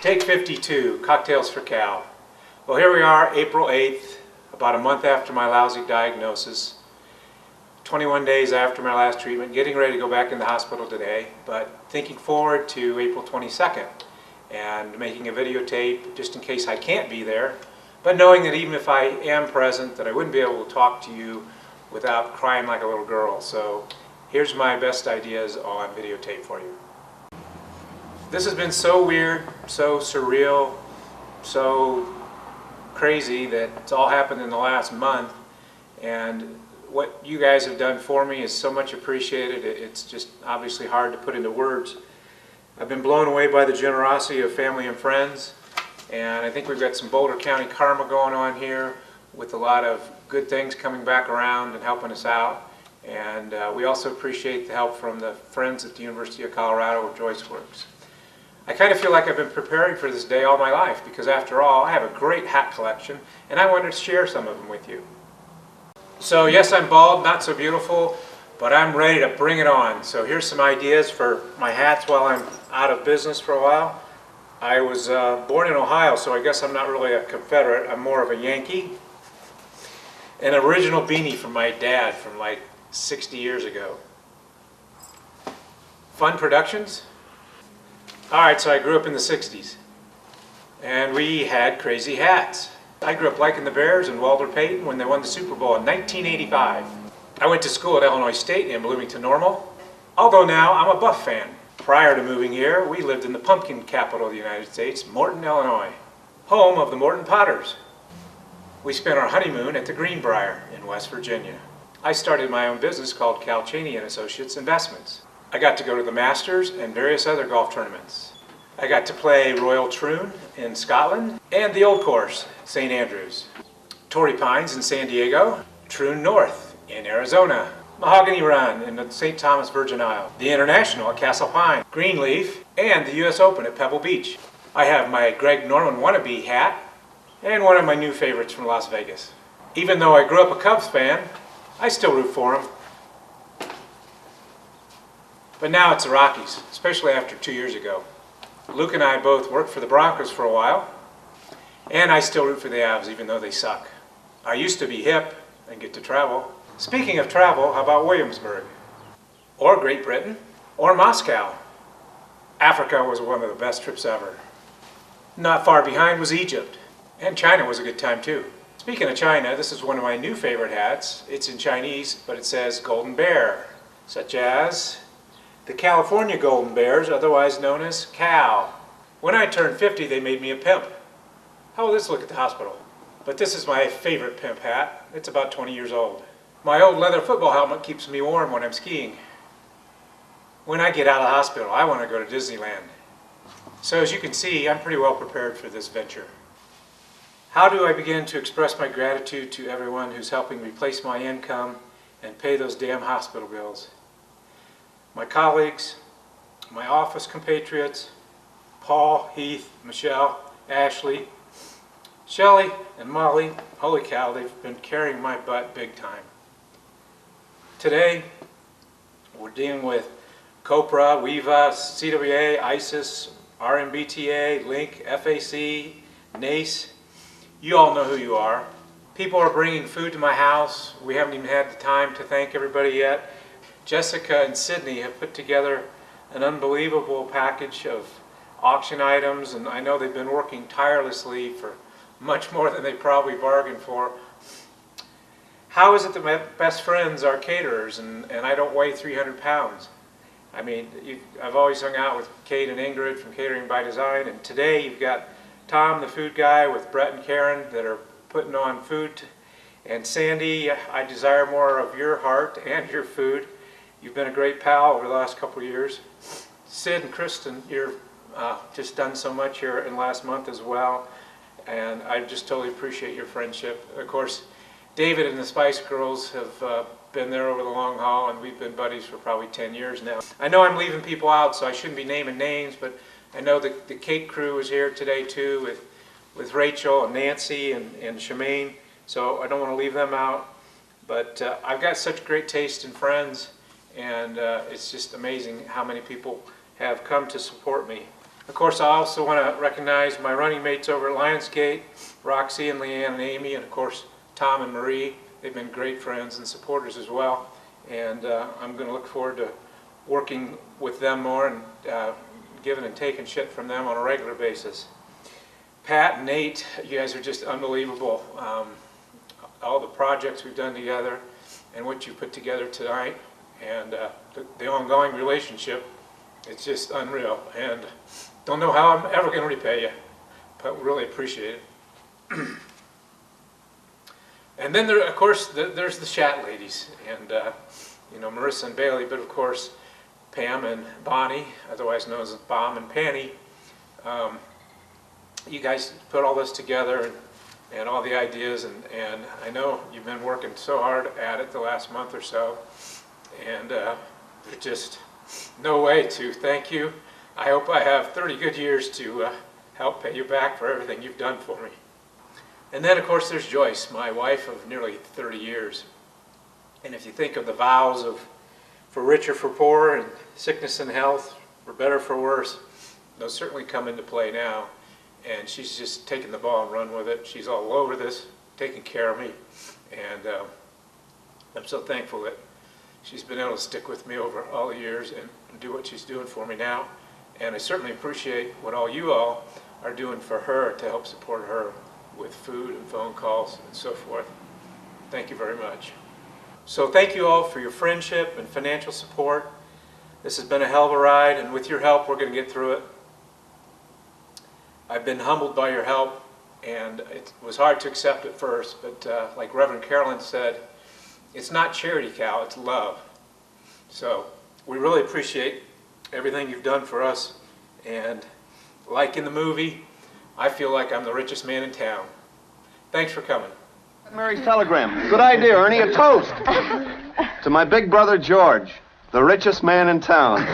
Take 52, Cocktails for Cal. Well, here we are, April 8th, about a month after my lousy diagnosis, 21 days after my last treatment, getting ready to go back in the hospital today, but thinking forward to April 22nd and making a videotape just in case I can't be there, but knowing that even if I am present, that I wouldn't be able to talk to you without crying like a little girl. So here's my best ideas on videotape for you. This has been so weird, so surreal, so crazy that it's all happened in the last month, and what you guys have done for me is so much appreciated. It's just obviously hard to put into words. I've been blown away by the generosity of family and friends, and I think we've got some Boulder County karma going on here with a lot of good things coming back around and helping us out. And we also appreciate the help from the friends at the University of Colorado with JoyceWorks. I kind of feel like I've been preparing for this day all my life because after all, I have a great hat collection and I wanted to share some of them with you. So yes, I'm bald, not so beautiful, but I'm ready to bring it on. So here's some ideas for my hats while I'm out of business for a while. I was born in Ohio, so I guess I'm not really a Confederate. I'm more of a Yankee. An original beanie from my dad from like 60 years ago. Fun Productions. Alright, so I grew up in the 60s, and we had crazy hats. I grew up liking the Bears and Walter Payton when they won the Super Bowl in 1985. I went to school at Illinois State in Bloomington Normal, although now I'm a Buff fan. Prior to moving here, we lived in the pumpkin capital of the United States, Morton, Illinois, home of the Morton Potters. We spent our honeymoon at the Greenbrier in West Virginia. I started my own business called Cal Chaney & Associates Investments. I got to go to the Masters and various other golf tournaments. I got to play Royal Troon in Scotland and the Old Course, St. Andrews. Torrey Pines in San Diego, Troon North in Arizona, Mahogany Run in the St. Thomas Virgin Isles, the International at Castle Pine, Greenleaf, and the US Open at Pebble Beach. I have my Greg Norman wannabe hat and one of my new favorites from Las Vegas. Even though I grew up a Cubs fan, I still root for them. But now it's the Rockies, especially after 2 years ago. Luke and I both worked for the Broncos for a while, and I still root for the Avs even though they suck. I used to be hip and get to travel. Speaking of travel, how about Williamsburg? Or Great Britain? Or Moscow? Africa was one of the best trips ever. Not far behind was Egypt, and China was a good time too. Speaking of China, this is one of my new favorite hats. It's in Chinese, but it says Golden Bear, such as the California Golden Bears, otherwise known as Cal. When I turned 50, they made me a pimp. How will this look at the hospital? But this is my favorite pimp hat. It's about 20 years old. My old leather football helmet keeps me warm when I'm skiing. When I get out of the hospital, I want to go to Disneyland. So as you can see, I'm pretty well prepared for this venture. How do I begin to express my gratitude to everyone who's helping replace my income and pay those damn hospital bills? My colleagues, my office compatriots, Paul, Heath, Michelle, Ashley, Shelley, and Molly. Holy cow, they've been carrying my butt big time. Today, we're dealing with Copra, WEVA, CWA, ISIS, RMBTA, Link, FAC, NACE. You all know who you are. People are bringing food to my house. We haven't even had the time to thank everybody yet. Jessica and Sydney have put together an unbelievable package of auction items, and I know they've been working tirelessly for much more than they probably bargained for. How is it that my best friends are caterers and I don't weigh 300 pounds? I mean, I've always hung out with Kate and Ingrid from Catering by Design, and today you've got Tom, the food guy, with Brett and Karen that are putting on food. And Sandy, I desire more of your heart and your food. You've been a great pal over the last couple of years. Sid and Kristen, you've just done so much here in the last month as well, and I just totally appreciate your friendship. Of course, David and the Spice Girls have been there over the long haul, and we've been buddies for probably 10 years now. I know I'm leaving people out, so I shouldn't be naming names, but I know the cake crew is here today too, with Rachel and Nancy and Shemaine, so I don't want to leave them out. But I've got such great taste in friends, and it's just amazing how many people have come to support me. Of course, I also want to recognize my running mates over at Lionsgate, Roxy and Leanne and Amy, and of course Tom and Marie. They've been great friends and supporters as well, and I'm going to look forward to working with them more and giving and taking shit from them on a regular basis. Pat and Nate, you guys are just unbelievable. All the projects we've done together and what you put together tonight, and the ongoing relationship, it's just unreal. And don't know how I'm ever going to repay you, but really appreciate it. And then, of course, there's the Shat ladies, and you know, Marissa and Bailey, but of course, Pam and Bonnie, otherwise known as Bomb and Panny. You guys put all this together and all the ideas, and I know you've been working so hard at it the last month or so, and there's just no way to thank you. I hope I have 30 good years to help pay you back for everything you've done for me. And then, of course, there's Joyce, my wife of nearly 30 years. And if you think of the vows of for richer, for poorer, and sickness and health, for better, for worse, those certainly come into play now. And she's just taken the ball and run with it. She's all over this, taking care of me. And I'm so thankful that she's been able to stick with me over all the years and do what she's doing for me now. And I certainly appreciate what all you all are doing for her to help support her with food and phone calls and so forth. Thank you very much. So thank you all for your friendship and financial support. This has been a hell of a ride, and with your help, we're going to get through it. I've been humbled by your help, and it was hard to accept at first, but like Reverend Carolyn said, it's not charity, Cal, it's love. So we really appreciate everything you've done for us, and like in the movie, I feel like I'm the richest man in town. Thanks for coming. Mary's telegram. Good idea, Ernie. A toast. To my big brother, George, the richest man in town.